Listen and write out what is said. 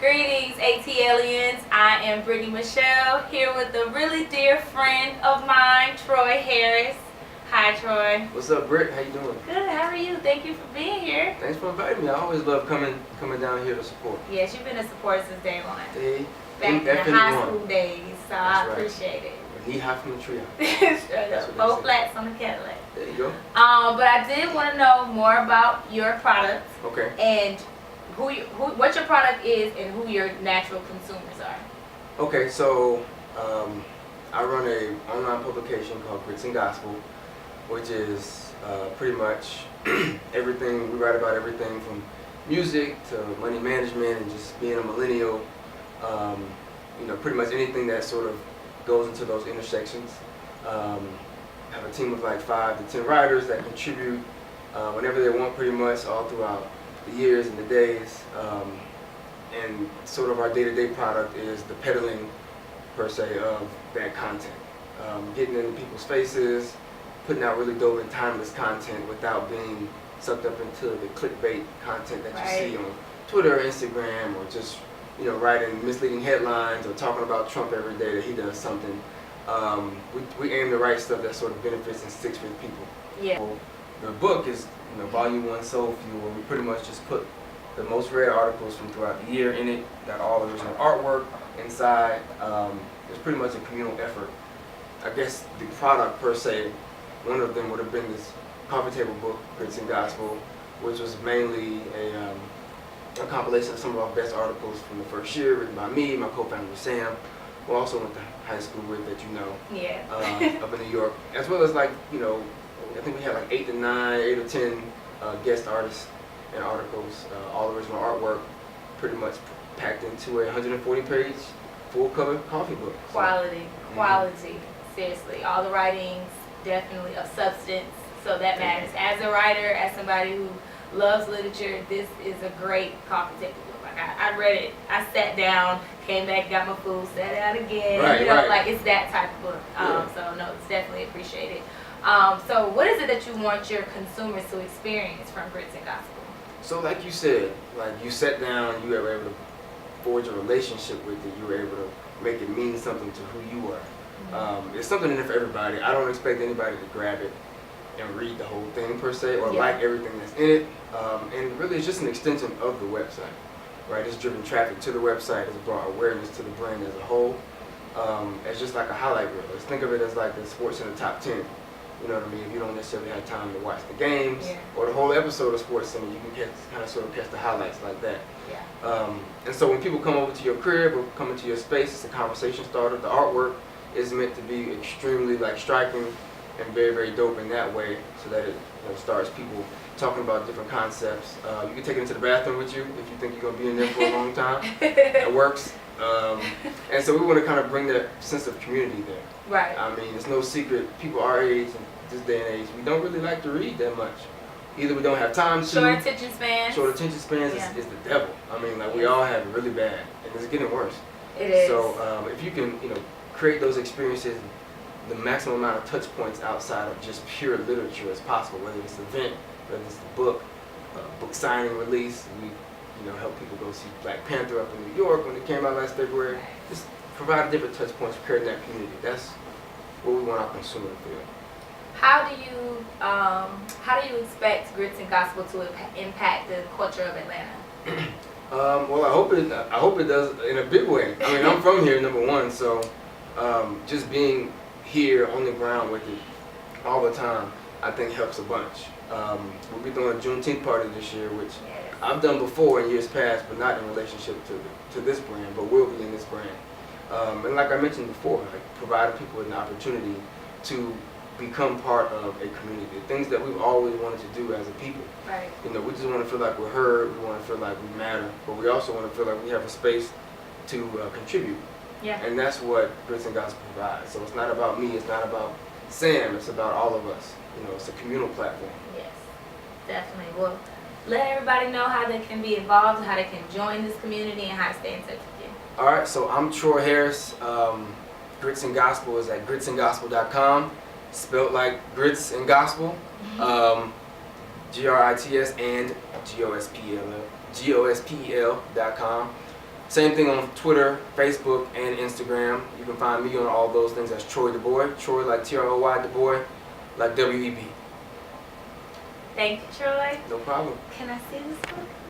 Greetings, ATLiens. I am Brittany Michelle here with a really dear friend of mine, Troy Harris. Hi, Troy. What's up, Britt? How you doing? Good. How are you? Thank you for being here. Thanks for inviting me. I always love coming down here to support. Yes, you've been a support since day one. Back in the high school days, so I appreciate it. Knee high from the tree. Straight up. Both flats on the Cadillac. There you go. But I did want to know more about your product. Okay. And what your product is and who your natural consumers are. Okay, so I run a online publication called Grits and Gospel, which is pretty much everything. We write about everything from music to money management and just being a millennial. Pretty much anything that sort of goes into those intersections. Have a team of like 5 to 10 writers that contribute whenever they want, pretty much all throughout the years and the days. And sort of our day-to-day product is the peddling, per se, of that content. Getting into people's faces, putting out really dope and timeless content without being sucked up into the clickbait content that you see on Twitter or Instagram, or just writing misleading headlines or talking about Trump every day that he does something. We aim to write stuff that sort of benefits and sticks with people. Yeah. So the book is Volume 1 Soul Fuel, where we pretty much just put the most read articles from throughout the year in it. Got all the original artwork inside. It's pretty much a communal effort. I guess the product per se, one of them would have been this coffee table book, Grits and Gospel, which was mainly a compilation of some of our best articles from the first year, written by me, my co-founder Sam, who also went to high school with, that up in New York, as well as I think we had like 8 or 10 guest artists and articles, all original artwork, pretty much packed into a 140-page full-color coffee book. Quality, seriously. All the writings, definitely of substance, so that matters. As a writer, as somebody who loves literature, this is a great coffee table book. Like I read it, I sat down, came back, got my food, sat out again. Like it's that type of book. So no, it's definitely appreciated. So what is it that you want your consumers to experience from Grits and Gospel? So like you said, like you sat down, you were able to forge a relationship with it, you were able to make it mean something to who you are. Mm-hmm. It's something in it for everybody. I don't expect anybody to grab it and read the whole thing per se, or like everything that's in it. And really it's just an extension of the website, right? It's driven traffic to the website, it's brought awareness to the brand as a whole. It's just like a highlight reel. Let's think of it as like the sports in the top 10. You know what I mean? If you don't necessarily have time to watch the games or the whole episode of Sports Center, you can sort of catch the highlights like that. And so when people come over to your crib or come into your space, it's a conversation starter. The artwork is meant to be extremely striking and very, very dope in that way, so that it starts people talking about different concepts. You can take it into the bathroom with you if you think you're going to be in there for a long time. It works. And so we want to kind of bring that sense of community there. Right. I mean, it's no secret, people our age and this day and age, we don't really like to read that much. Either we don't have time to. Short attention spans. Short attention spans is the devil. I mean, we all have it really bad, and it's getting worse. It is. So if you can, create those experiences, the maximum amount of touch points outside of just pure literature as possible, whether it's an event, whether it's the book signing release. We help people go see Black Panther up in New York when it came out last February. Just provide different touch points for creating that community. That's what we want our consumer to feel. How do you expect Grits and Gospel to impact the culture of Atlanta? Well, I hope it does in a big way. I mean, I'm from here, number one, so just being here on the ground with it all the time, I think helps a bunch. We'll be doing a Juneteenth party this year, which I've done before in years past, but not in relationship to this brand, but will be in this brand. And like I mentioned before, providing people with an opportunity to become part of a community, things that we've always wanted to do as a people. Right. We just want to feel like we're heard, we want to feel like we matter, but we also want to feel like we have a space to contribute. Yeah. And that's what Grits and Gospel provides. So it's not about me, it's not about Sam, it's about all of us. It's a communal platform. Yes, definitely. Well, let everybody know how they can be involved, how they can join this community, and how to stay in touch with you. All right, so I'm Troy Harris. Grits and Gospel is at gritsandgospel.com, spelled like grits and gospel. GRITS and GOSPEL.com. Same thing on Twitter, Facebook, and Instagram. You can find me on all those things as Troy DuBois. Troy like Troy, DuBois like WEB. Thank you, Troy. No problem. Can I see this book?